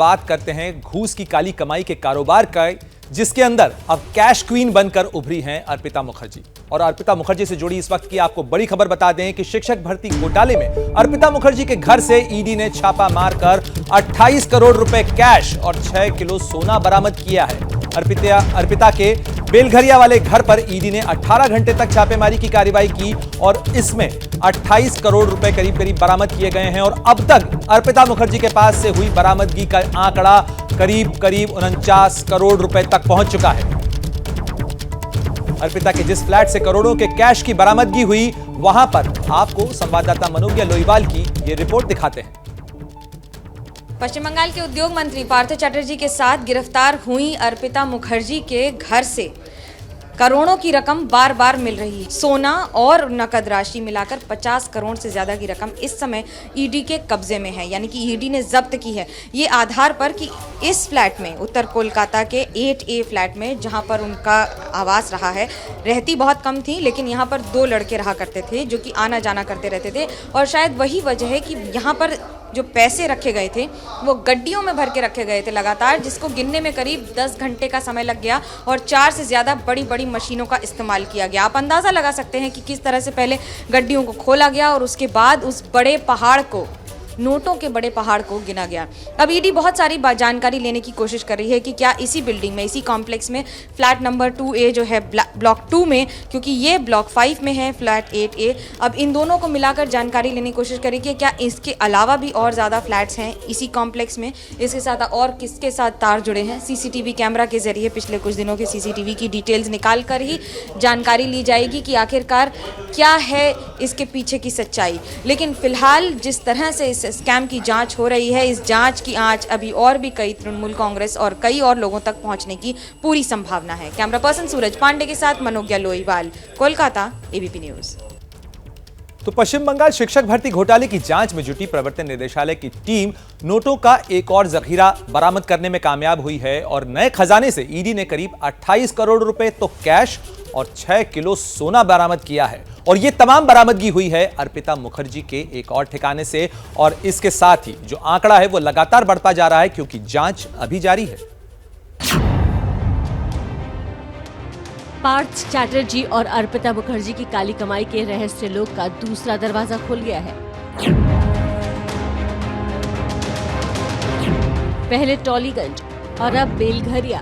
बात करते हैं घूस की काली कमाई के कारोबार का, जिसके अंदर अब कैश क्वीन बनकर उभरी हैं अर्पिता मुखर्जी। और अर्पिता मुखर्जी से जुड़ी इस वक्त की आपको बड़ी खबर बता दें कि शिक्षक भर्ती घोटाले में अर्पिता मुखर्जी के घर से ईडी ने छापा मारकर 28 करोड़ रुपए कैश और 6 किलो सोना बरामद किया है। अर्पिता के बेलघरिया वाले घर पर ईडी ने 18 घंटे तक छापेमारी की कार्रवाई की और इसमें 28 करोड़ रुपए करीब बरामद किए गए हैं। और अब तक अर्पिता मुखर्जी के पास से हुई बरामदगी का आंकड़ा करीब 49 करोड़ रुपए तक पहुंच चुका है। अर्पिता के जिस फ्लैट से करोड़ों के कैश की बरामदगी हुई, वहां पर आपको संवाददाता मनोज्ञ लोईवाल की यह रिपोर्ट दिखाते हैं। पश्चिम बंगाल के उद्योग मंत्री पार्थ चैटर्जी के साथ गिरफ्तार हुई अर्पिता मुखर्जी के घर से करोड़ों की रकम बार बार मिल रही है। सोना और नकद राशि मिलाकर 50 करोड़ से ज्यादा की रकम इस समय ईडी के कब्जे में है, यानी कि ईडी ने जब्त की है। ये आधार पर कि इस फ्लैट में, उत्तर कोलकाता के 8A फ्लैट में, जहां पर उनका आवास रहा है, रहती बहुत कम थी, लेकिन यहाँ पर 2 लड़के रहा करते थे जो कि आना जाना करते रहते थे। और शायद वही वजह है कि यहाँ पर जो पैसे रखे गए थे वो गड्डियों में भर के रखे गए थे लगातार, जिसको गिनने में करीब 10 घंटे का समय लग गया और 4 से ज़्यादा बड़ी बड़ी मशीनों का इस्तेमाल किया गया। आप अंदाज़ा लगा सकते हैं कि किस तरह से पहले गड्डियों को खोला गया और उसके बाद उस बड़े पहाड़ को, नोटों के बड़े पहाड़ को गिना गया। अब ईडी बहुत सारी जानकारी लेने की कोशिश कर रही है कि क्या इसी बिल्डिंग में, इसी कॉम्प्लेक्स में, फ्लैट नंबर 2A जो है ब्लॉक 2 में, क्योंकि ये ब्लॉक 5 में है फ्लैट 8A, अब इन दोनों को मिलाकर जानकारी लेने की कोशिश करेगी कि क्या इसके अलावा भी और ज़्यादा फ्लैट्स हैं इसी कॉम्प्लेक्स में, इसके साथ और किसके साथ तार जुड़े हैं। सीसीटीवी कैमरा के जरिए पिछले कुछ दिनों के सीसीटीवी की डिटेल्स निकाल कर ही जानकारी ली जाएगी कि आखिरकार क्या है इसके पीछे की सच्चाई। लेकिन फिलहाल जिस तरह से इस स्कैम की जांच हो रही है, इस जांच की आंच अभी और भी कई तृणमूल कांग्रेस और कई और लोगों तक पहुंचने की पूरी संभावना है। कैमरा पर्सन सूरज पांडे के साथ मनोज्ञ लोईवाल, कोलकाता, एबीपी न्यूज। तो पश्चिम बंगाल शिक्षक भर्ती घोटाले की जांच में जुटी प्रवर्तन निदेशालय की टीम नोटों का एक और जखीरा बरामद करने में कामयाब हुई है और नए खजाने से ईडी ने करीब 28 करोड़ रुपए तो कैश और 6 किलो सोना बरामद किया है। और यह तमाम बरामदगी हुई है अर्पिता मुखर्जी के एक और ठिकाने से। और इसके साथ ही जो आंकड़ा है वो लगातार बढ़ता जा रहा है, क्योंकि जांच अभी जारी है। पार्थ चैटर्जी और अर्पिता मुखर्जी की काली कमाई के रहस्य लोक का दूसरा दरवाजा खुल गया है। पहले टॉलीगंज और अब बेलघरिया,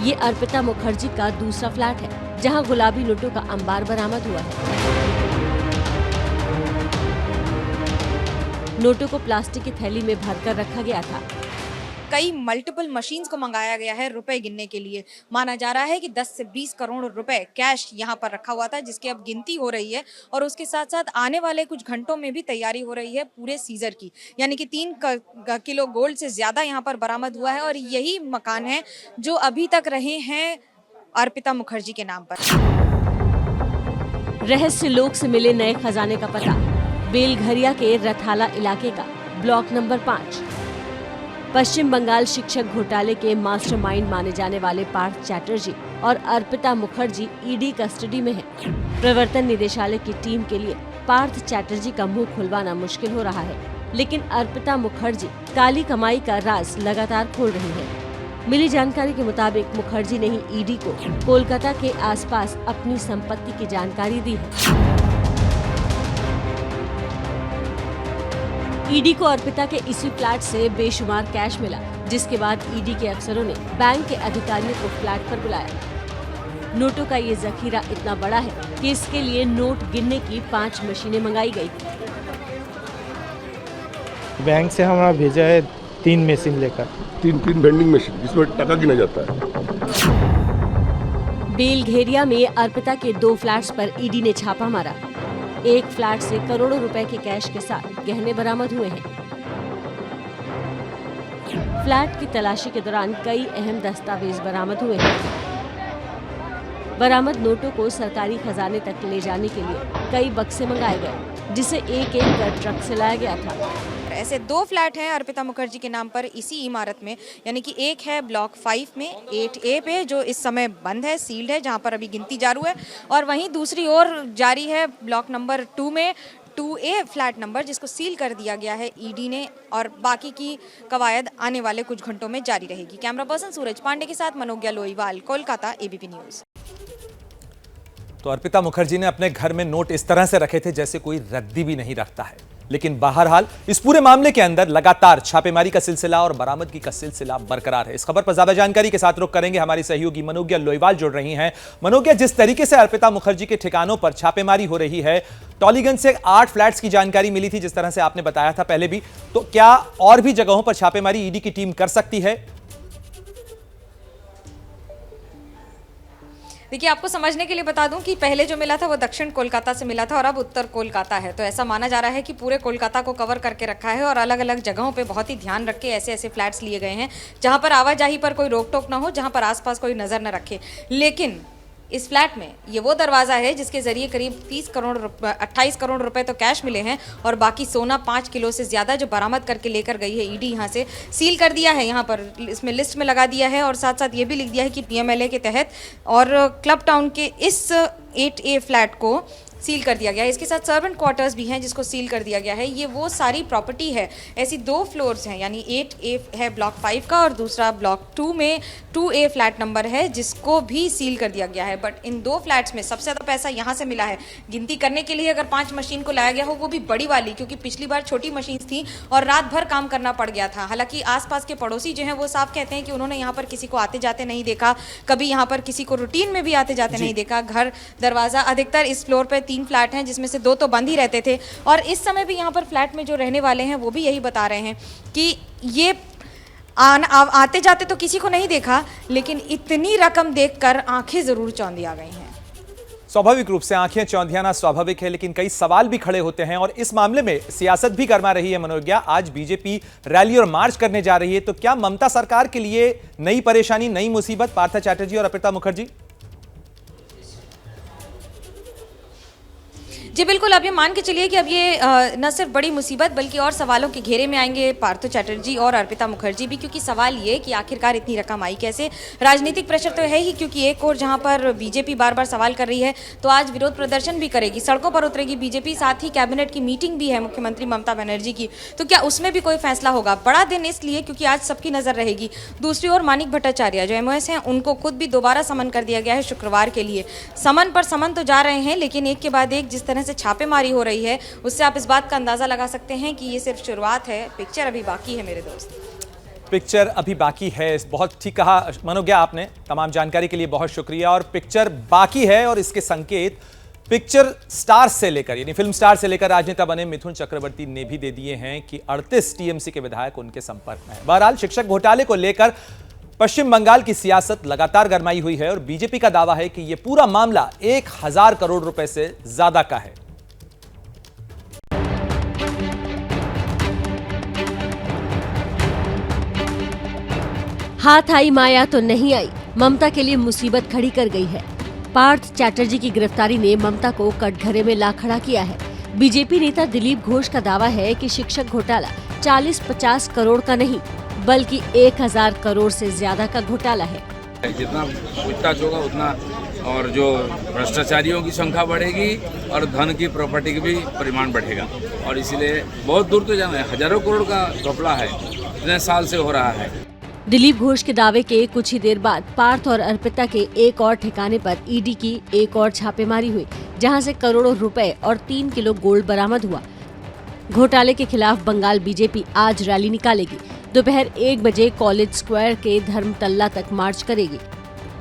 ये अर्पिता मुखर्जी का दूसरा फ्लैट है, जहां गुलाबी नोटों का अंबार बरामद हुआ है। नोटों को प्लास्टिक की थैली में भरकर रखा गया था। कई मल्टीपल मशीन्स को मंगाया गया है रुपए गिनने के लिए। माना जा रहा है कि 10 से 20 करोड़ रुपए कैश यहाँ पर रखा हुआ था, जिसकी अब गिनती हो रही है। और उसके साथ साथ आने वाले कुछ घंटों में भी तैयारी हो रही है पूरे सीजर की, यानी कि 3 किलो गोल्ड से ज्यादा यहाँ पर बरामद हुआ है। और यही मकान है जो अभी तक रहे हैं अर्पिता मुखर्जी के नाम पर। रहस्य लोक से मिले नए खजाने का पता, बेलघरिया के रथाला इलाके का ब्लॉक नंबर 5। पश्चिम बंगाल शिक्षक घोटाले के मास्टरमाइंड माने जाने वाले पार्थ चैटर्जी और अर्पिता मुखर्जी ईडी कस्टडी में हैं। प्रवर्तन निदेशालय की टीम के लिए पार्थ चैटर्जी का मुंह खुलवाना मुश्किल हो रहा है, लेकिन अर्पिता मुखर्जी काली कमाई का राज लगातार खोल रही है। मिली जानकारी के मुताबिक मुखर्जी ने ही ईडी को कोलकाता के आसपास अपनी संपत्ति की जानकारी दी है। ईडी को अर्पिता के इसी फ्लैट से बेशुमार कैश मिला, जिसके बाद ईडी के अफसरों ने बैंक के अधिकारियों को फ्लैट पर बुलाया। नोटों का ये जखीरा इतना बड़ा है कि इसके लिए नोट गिनने की 5 मशीनें मंगाई गई। बैंक से हमारा भेजा है 3 मशीन लेकर, 3 वेंडिंग मशीन जिसमें टका गिना जाता है। बेलघरिया में अर्पिता के 2 फ्लैट्स पर ईडी ने छापा मारा। एक फ्लैट से करोड़ों रुपए के कैश के साथ गहने बरामद हुए हैं। फ्लैट की तलाशी के दौरान कई अहम दस्तावेज बरामद हुए हैं। बरामद नोटों को सरकारी खजाने तक ले जाने के लिए कई बक्से मंगाए गए, जिसे एक कर ट्रक से लाया गया था। ऐसे 2 फ्लैट हैं अर्पिता मुखर्जी के नाम पर इसी इमारत में, यानी कि एक है ब्लॉक 5 में 8A पे, जो इस समय बंद है, सील्ड है, जहां पर अभी गिनती चालू है। और वहीं दूसरी ओर जारी है ब्लॉक नंबर 2 में 2A फ्लैट नंबर, जिसको सील कर दिया गया है ईडी ने, और बाकी की कवायद आने वाले कुछ घंटों में जारी रहेगी। कैमरा पर्सन सूरज पांडे के साथ मनोज्ञा लोईवाल, कोलकाता, एबीपी न्यूज। तो अर्पिता मुखर्जी ने अपने घर में नोट इस तरह से रखे थे जैसे कोई रद्दी भी नहीं रखता है। लेकिन बहरहाल इस पूरे मामले के अंदर लगातार छापेमारी का सिलसिला और बरामदगी का सिलसिला बरकरार है। इस खबर पर ज्यादा जानकारी के साथ रुख करेंगे, हमारी सहयोगी मनोज्ञा लोईवाल जुड़ रही हैं। मनोज्ञा, जिस तरीके से अर्पिता मुखर्जी के ठिकानों पर छापेमारी हो रही है, टॉलीगंज से 8 फ्लैट्स की जानकारी मिली थी जिस तरह से आपने बताया था पहले भी, तो क्या और भी जगहों पर छापेमारी ईडी की टीम कर सकती है? देखिए, आपको समझने के लिए बता दूं कि पहले जो मिला था वो दक्षिण कोलकाता से मिला था और अब उत्तर कोलकाता है। तो ऐसा माना जा रहा है कि पूरे कोलकाता को कवर करके रखा है और अलग अलग जगहों पे बहुत ही ध्यान रख के ऐसे ऐसे फ्लैट्स लिए गए हैं जहां पर आवाजाही पर कोई रोक टोक ना हो, जहां पर आसपास कोई नजर न रखे। लेकिन इस फ्लैट में ये वो दरवाज़ा है जिसके जरिए करीब 28 करोड़ रुपए तो कैश मिले हैं और बाकी सोना 5 किलो से ज़्यादा जो बरामद करके लेकर गई है ईडी, यहाँ से सील कर दिया है। यहाँ पर इसमें लिस्ट में लगा दिया है और साथ साथ ये भी लिख दिया है कि पीएमएलए के तहत और क्लब टाउन के इस 8A फ्लैट को सील कर दिया गया है। इसके साथ सर्वेंट क्वार्टर्स भी हैं जिसको सील कर दिया गया है। ये वो सारी प्रॉपर्टी है, ऐसी 2 फ्लोर्स हैं, यानी 8A है ब्लॉक 5 का और दूसरा ब्लॉक 2 में 2A फ्लैट नंबर है जिसको भी सील कर दिया गया है। बट इन 2 फ्लैट्स में सबसे ज़्यादा पैसा यहाँ से मिला है। गिनती करने के लिए अगर 5 मशीन को लाया गया हो, वो भी बड़ी वाली, क्योंकि पिछली बार छोटी मशीन थी और रात भर काम करना पड़ गया था। हालांकि आसपास के पड़ोसी जो हैं वो साफ कहते हैं कि उन्होंने यहाँ पर किसी को आते जाते नहीं देखा, कभी यहाँ पर किसी को रूटीन में भी आते जाते नहीं देखा। घर दरवाज़ा, अधिकतर इस फ्लोर पर 3 फ्लैट हैं जिसमें से 2 तो बंद ही रहते थे और इस समय भी यहाँ पर फ्लैट में जो रहने वाले हैं वो भी यही बता रहे हैं कि ये आते जाते तो किसी को नहीं देखा, लेकिन इतनी रकम देखकर आंखें जरूर चौंधिया गई हैं। स्वाभाविक रूप से आंखें चौंधियाना स्वाभाविक है, लेकिन कई सवाल भी खड़े होते हैं और इस मामले में सियासत भी गरमा रही है। मनोज्ञा, आज बीजेपी रैली और मार्च करने जा रही है, तो क्या ममता सरकार के लिए नई परेशानी, नई मुसीबत पार्थ चैटर्जी और अर्पिता मुखर्जी? जी बिल्कुल, आप ये मान के चलिए कि अब ये न सिर्फ बड़ी मुसीबत बल्कि और सवालों के घेरे में आएंगे पार्थ चैटर्जी और अर्पिता मुखर्जी भी, क्योंकि सवाल ये कि आखिरकार इतनी रकम आई कैसे। राजनीतिक प्रेशर तो है ही, क्योंकि एक और जहां पर बीजेपी बार बार सवाल कर रही है तो आज विरोध प्रदर्शन भी करेगी, सड़कों पर उतरेगी बीजेपी, साथ ही कैबिनेट की मीटिंग भी है मुख्यमंत्री ममता बनर्जी की, तो क्या उसमें भी कोई फैसला होगा? बड़ा दिन इसलिए क्योंकि आज सबकी नजर रहेगी। दूसरी ओर मानिक भट्टाचार्य जो MOS हैं, उनको खुद भी दोबारा समन कर दिया गया है शुक्रवार के लिए। समन पर समन तो जा रहे हैं, लेकिन एक के बाद एक जिस तरह से छापेमारी हो रही है उससे आप इस बात का अंदाजा लगा सकते हैं कि ये सिर्फ शुरुआत है, पिक्चर अभी बाकी है मेरे दोस्त। पिक्चर अभी बाकी है, बहुत ठीक कहा मनोज्ञा आपने। तमाम जानकारी के लिए बहुत शुक्रिया। और पिक्चर बाकी है और इसके संकेत पिक्चर स्टार से लेकर, यानी फिल्म स्टार से लेकर राजनेता बने मिथुन चक्रवर्ती ने भी दे दिए हैं कि 38 TMC के विधायक उनके संपर्क में हैं। बहरहाल शिक्षक घोटाले को लेकर पश्चिम बंगाल की सियासत लगातार गरमाई हुई है और बीजेपी का दावा है कि यह पूरा मामला 1000 करोड़ रुपए से ज्यादा का है। हाथ आई माया तो नहीं आई, ममता के लिए मुसीबत खड़ी कर गई है। पार्थ चैटर्जी की गिरफ्तारी ने ममता को कटघरे में ला खड़ा किया है। बीजेपी नेता दिलीप घोष का दावा है कि शिक्षक घोटाला 40-50 करोड़ का नहीं बल्कि 1000 करोड़ से ज्यादा का घोटाला है। जितना पूछताछ होगा उतना और जो भ्रष्टाचारियों की संख्या बढ़ेगी और धन की प्रॉपर्टी की भी परिमाण बढ़ेगा और इसीलिए बहुत दूर तो जाना है। हजारों करोड़ का घपला है, इतने साल से हो रहा है। दिलीप घोष के दावे के कुछ ही देर बाद पार्थ और अर्पिता के एक और ठिकाने पर ईडी की एक और छापेमारी हुई, जहां से करोड़ों रुपए और 3 किलो गोल्ड बरामद हुआ। घोटाले के खिलाफ बंगाल बीजेपी आज रैली निकालेगी। दोपहर 1 बजे कॉलेज स्क्वायर के धर्मतल्ला तक मार्च करेगी।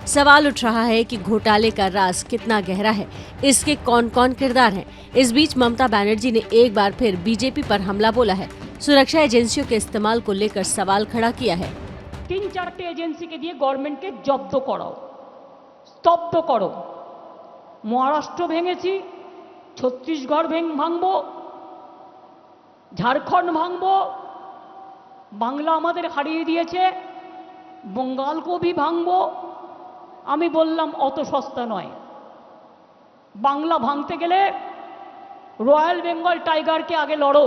सवाल उठ रहा है कि घोटाले का राज कितना गहरा है, इसके कौन कौन किरदार हैं। इस बीच ममता बनर्जी ने एक बार फिर बीजेपी पर हमला बोला है। सुरक्षा एजेंसियों के इस्तेमाल को लेकर सवाल खड़ा किया है। 3-4টে এজেন্সিকে দিয়ে গভর্নমেন্টকে জব্দ করাও, স্তব্ধ করো। মহারাষ্ট্র ভেঙেছি, ছত্তিশগড় ভাঙবো, ঝাড়খণ্ড ভাঙবো, বাংলা আমাদের হারিয়ে দিয়েছে, বঙ্গালকেও भी ভাঙবো। আমি বললাম অত সস্তা নয়, বাংলা ভাঙতে গেলে রয়্যাল বেঙ্গল টাইগার के आगे लड़ो।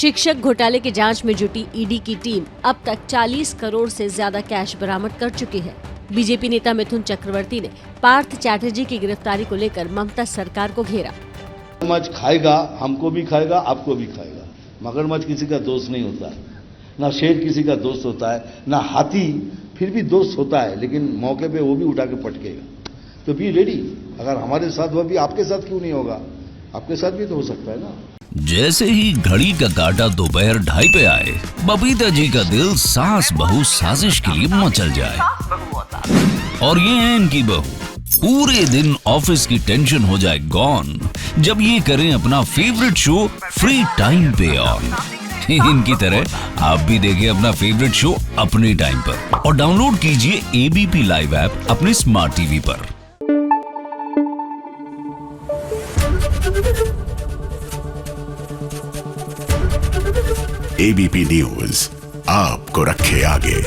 शिक्षक घोटाले की जांच में जुटी ईडी की टीम अब तक 40 करोड़ से ज्यादा कैश बरामद कर चुकी है। बीजेपी नेता मिथुन चक्रवर्ती ने पार्थ चैटर्जी की गिरफ्तारी को लेकर ममता सरकार को घेरा। मगरमच्छ खाएगा, हमको भी खाएगा, आपको भी खाएगा। मगरमच्छ किसी का दोस्त नहीं होता है, ना शेर किसी का दोस्त होता है, ना हाथी फिर भी दोस्त होता है, लेकिन मौके पे वो भी उठा के पटकेगा। तो बी रेडी, अगर हमारे साथ हुआ भी आपके साथ क्यों नहीं होगा, आपके साथ भी तो हो सकता है ना। जैसे ही घड़ी का काटा दोपहर 2:30 पे आए, बबीता जी का दिल सास बहू साजिश के लिए मचल जाए। और ये है इनकी बहू, पूरे दिन ऑफिस की टेंशन हो जाए गॉन जब ये करें अपना फेवरेट शो फ्री टाइम पे ऑन। इनकी तरह आप भी देखिए अपना फेवरेट शो अपने टाइम पर और डाउनलोड कीजिए एबीपी लाइव ऐप अपने स्मार्ट टीवी पर। एबीपी न्यूज आपको रखे आगे।